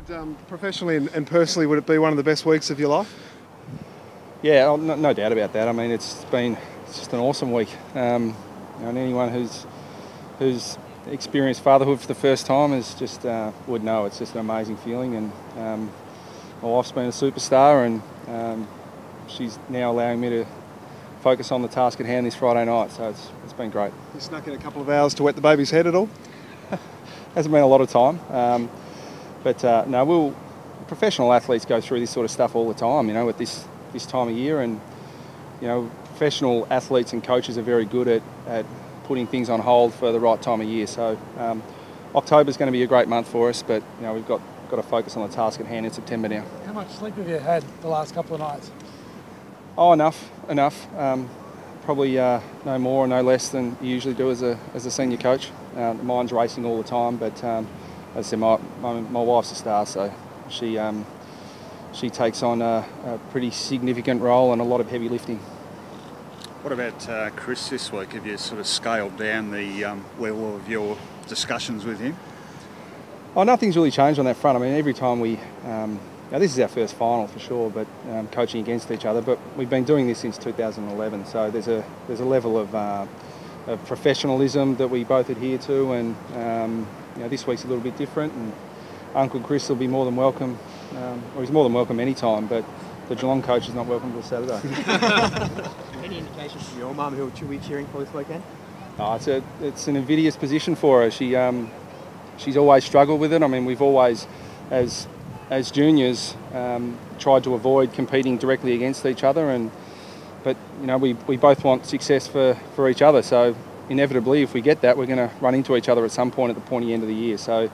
Dad, professionally and personally, would it be one of the best weeks of your life? Yeah, no doubt about that. I mean, it's just an awesome week. And anyone who's experienced fatherhood for the first time would know it's just an amazing feeling. And my wife's been a superstar, and she's now allowing me to focus on the task at hand this Friday night. So it's been great. You snuck in a couple of hours to wet the baby's head at all? Hasn't been a lot of time, but professional athletes go through this sort of stuff all the time. At this time of year, and professional athletes and coaches are very good at putting things on hold for the right time of year. So October's going to be a great month for us, but we've got to focus on the task at hand in September now. How much sleep have you had the last couple of nights? Oh, enough. Probably no more or no less than you usually do as a senior coach. The mind's racing all the time, but as I said, my wife's a star, so she takes on a pretty significant role and a lot of heavy lifting. What about Chris this week? Have you sort of scaled down the level of your discussions with him? Oh, nothing's really changed on that front. I mean, every time this is our first final for sure, but coaching against each other. But we've been doing this since 2011, so there's a level of professionalism that we both adhere to, and this week's a little bit different. And Uncle Chris will be more than welcome, or he's more than welcome any time, but the Geelong coach is not welcome till Saturday. Any indications from your mum who will be cheering for this weekend? Oh, it's an invidious position for her. She's always struggled with it. I mean, we've always, as juniors, tried to avoid competing directly against each other, but we both want success for each other. So inevitably, if we get that, we're going to run into each other at some point at the pointy end of the year. So,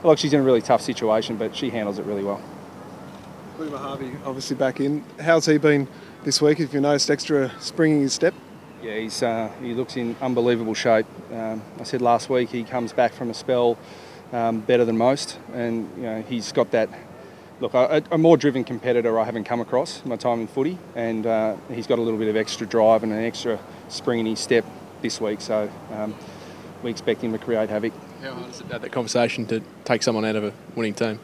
look, she's in a really tough situation, but she handles it really well. Boomer Harvey obviously back in. How's he been this week? Have you noticed extra spring in his step? Yeah, he looks in unbelievable shape. I said last week he comes back from a spell better than most, and he's got that. Look, a more driven competitor I haven't come across in my time in footy, and he's got a little bit of extra drive and an extra spring in his step this week, so we expect him to create havoc. How hard is it to have that conversation to take someone out of a winning team?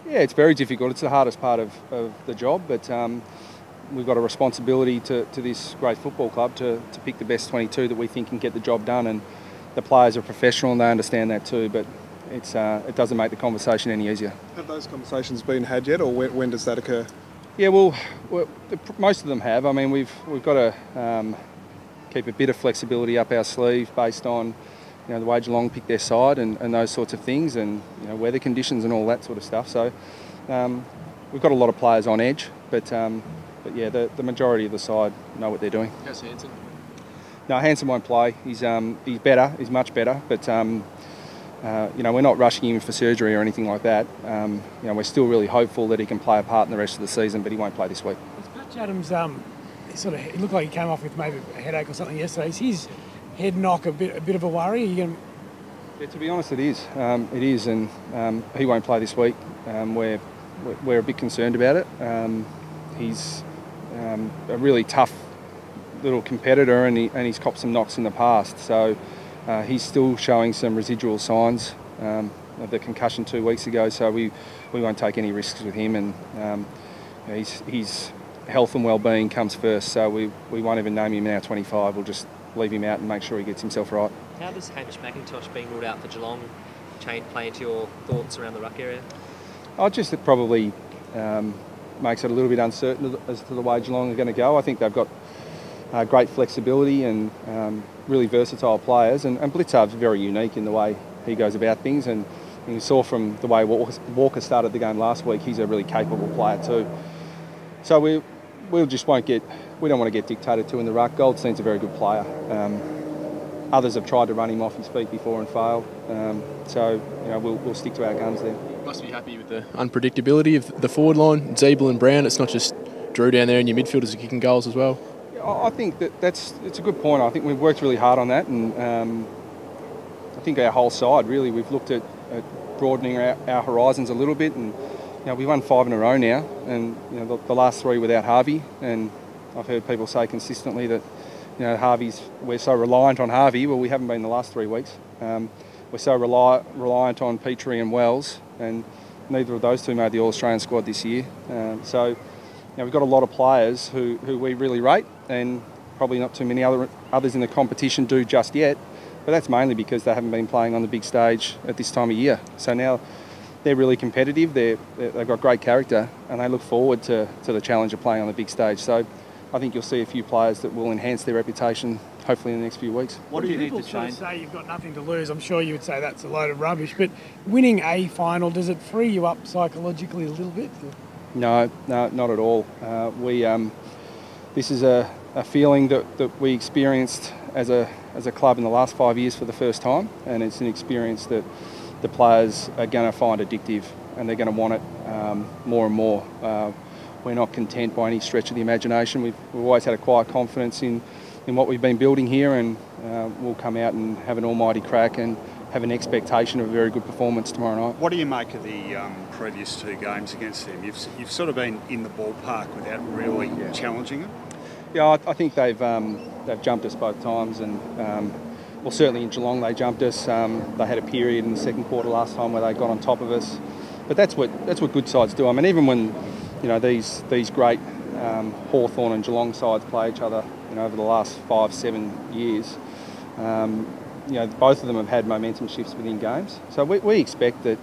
Yeah, it's very difficult. It's the hardest part of the job, but we've got a responsibility to this great football club to pick the best 22 that we think can get the job done, and the players are professional and they understand that too, but it doesn't make the conversation any easier. Have those conversations been had yet, or when does that occur? Yeah, well, most of them have. I mean, we've got to keep a bit of flexibility up our sleeve based on the way Geelong pick their side and those sorts of things, and weather conditions and all that sort of stuff. So we've got a lot of players on edge, but yeah, the majority of the side know what they're doing. How's Hanson? No, Hanson won't play. He's better. He's much better, but we're not rushing him for surgery or anything like that. We're still really hopeful that he can play a part in the rest of the season, but he won't play this week. Patch Adams, it looked like he came off with maybe a headache or something yesterday. Is his head knock a bit of a worry? Yeah, to be honest, it is. It is, and he won't play this week. We're a bit concerned about it. He's a really tough little competitor, and he's copped some knocks in the past. So he's still showing some residual signs of the concussion 2 weeks ago. So we won't take any risks with him, and his health and well-being comes first. So we won't even name him in our 25. We'll just leave him out and make sure he gets himself right. How does Hamish McIntosh being ruled out for Geelong play into your thoughts around the ruck area? It probably makes it a little bit uncertain as to the way Geelong are going to go. I think they've got great flexibility and really versatile players, and Blitzarv's very unique in the way he goes about things, and you saw from the way Walker started the game last week, he's a really capable player too. So we don't want to get dictated to in the ruck. Goldstein's a very good player. Others have tried to run him off his feet before and failed. We'll stick to our guns there. You must be happy with the unpredictability of the forward line, Zeeble and Brown. It's not just Drew down there, and your midfielders are kicking goals as well. I think it's a good point. I think we've worked really hard on that, and I think our whole side really, we've looked at broadening our horizons a little bit, and we won 5 in a row now, and the last 3 without Harvey, and I've heard people say consistently that we're so reliant on Harvey. Well, we haven't been the last 3 weeks. We're so reliant on Petrie and Wells, and neither of those two made the All-Australian squad this year. So we've got a lot of players who we really rate, and probably not too many others in the competition do just yet. But that's mainly because they haven't been playing on the big stage at this time of year. So now they're really competitive, they've got great character, and they look forward to the challenge of playing on the big stage. So I think you'll see a few players that will enhance their reputation hopefully in the next few weeks. What do you need to change? Say you've got nothing to lose. I'm sure you would say that's a load of rubbish. But winning a final, does it free you up psychologically a little bit? No, not at all. This is a feeling that we experienced as a club in the last 5 years for the first time, and it's an experience that the players are going to find addictive, and they're going to want it more and more. We're not content by any stretch of the imagination. We've always had a quiet confidence in what we've been building here, and we'll come out and have an almighty crack and have an expectation of a very good performance tomorrow night. What do you make of the previous two games against them? You've sort of been in the ballpark without really challenging it. Yeah, I think they've jumped us both times, and well, certainly in Geelong they jumped us. They had a period in the second quarter last time where they got on top of us, but that's what good sides do. I mean, even when these great Hawthorn and Geelong sides play each other, over the last 5-7 years, both of them have had momentum shifts within games. So we expect that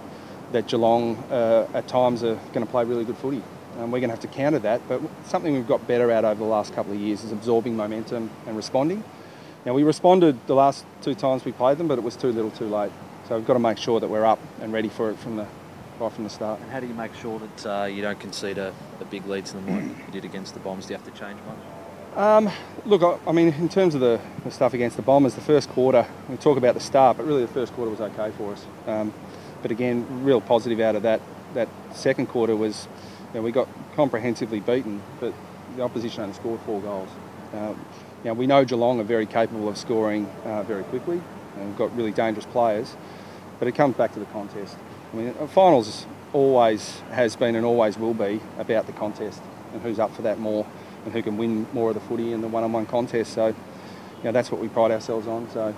Geelong at times are going to play really good footy. We're going to have to counter that, but something we've got better at over the last couple of years is absorbing momentum and responding. Now, we responded the last two times we played them, but it was too little too late. So we've got to make sure that we're up and ready for it right from the start. And how do you make sure that you don't concede a big lead to them like you did against the Bombs? Do you have to change much? Look, I mean, in terms of the stuff against the Bombers, the first quarter, we talk about the start, but really the first quarter was okay for us. But again, real positive out of that second quarter was, we got comprehensively beaten, but the opposition only scored 4 goals. We know Geelong are very capable of scoring very quickly, and we've got really dangerous players, but it comes back to the contest. I mean, finals always has been and always will be about the contest and who's up for that more and who can win more of the footy in the one-on-one contest. So, that's what we pride ourselves on. So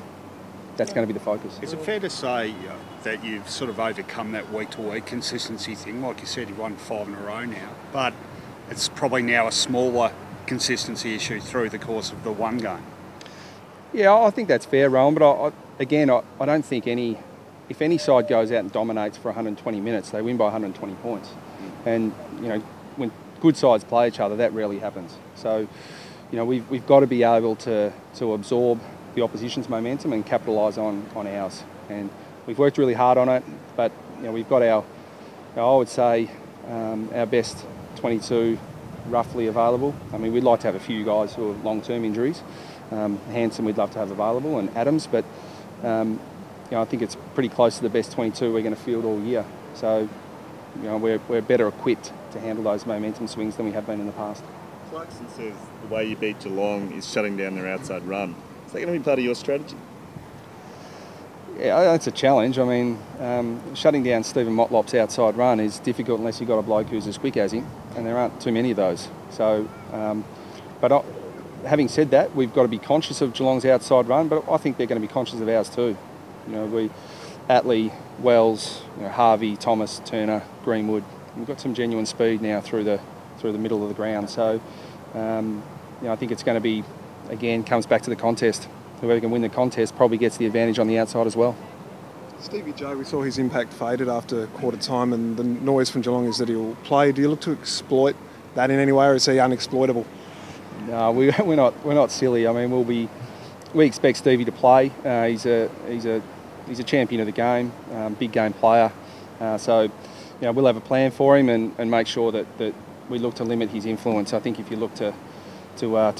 that's going to be the focus. Is it fair to say that you've sort of overcome that week-to-week consistency thing? Like you said, you've won 5 in a row now, but it's probably now a smaller consistency issue through the course of the one game. Yeah, I think that's fair, Rowan, but I don't think if any side goes out and dominates for 120 minutes, they win by 120 points. And, when good sides play each other, that rarely happens. So, we've got to be able to absorb the opposition's momentum and capitalise on ours. And we've worked really hard on it, but we've got our I would say, our best 22 roughly available. I mean, we'd like to have a few guys who are long-term injuries. Hanson we'd love to have available, and Adams, but I think it's pretty close to the best 22 we're going to field all year. So, we're better equipped to handle those momentum swings than we have been in the past. Clarkson says the way you beat Geelong is shutting down their outside run. Is that going to be part of your strategy? Yeah, that's a challenge. I mean, shutting down Stephen Motlop's outside run is difficult unless you've got a bloke who's as quick as him, and there aren't too many of those. So, having said that, we've got to be conscious of Geelong's outside run, but I think they're going to be conscious of ours too. Attlee, Wells, Harvey, Thomas, Turner, Greenwood. We've got some genuine speed now through the middle of the ground. So, I think it's going to be, again, comes back to the contest. Whoever can win the contest probably gets the advantage on the outside as well. Stevie J, we saw his impact faded after quarter time, and the noise from Geelong is that he'll play. Do you look to exploit that in any way, or is he unexploitable? No, we're not silly. I mean, we expect Stevie to play. He's a champion of the game, big game player. So we'll have a plan for him and make sure that we look to limit his influence. I think if you look to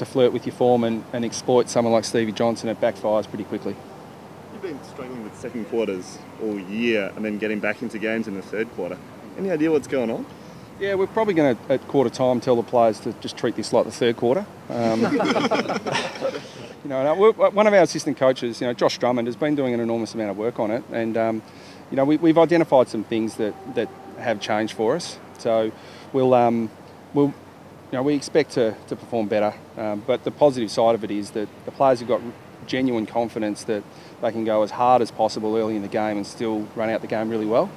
flirt with your form and exploit someone like Stevie Johnson, it backfires pretty quickly. You've been struggling with second quarters all year and then getting back into games in the third quarter. Any idea what's going on? Yeah, we're probably going to, at quarter time, tell the players to just treat this like the third quarter. One of our assistant coaches, Josh Drummond, has been doing an enormous amount of work on it, and we've identified some things that have changed for us. So we expect to perform better, but the positive side of it is that the players have got genuine confidence that they can go as hard as possible early in the game and still run out the game really well.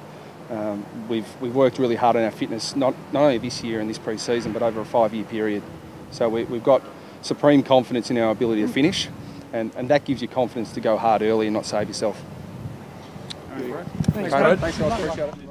We've worked really hard on our fitness, not only this year and this pre-season, but over a 5-year period. So we've got supreme confidence in our ability to finish, and that gives you confidence to go hard early and not save yourself. Thanks, Brad. Thanks, guys. Appreciate it.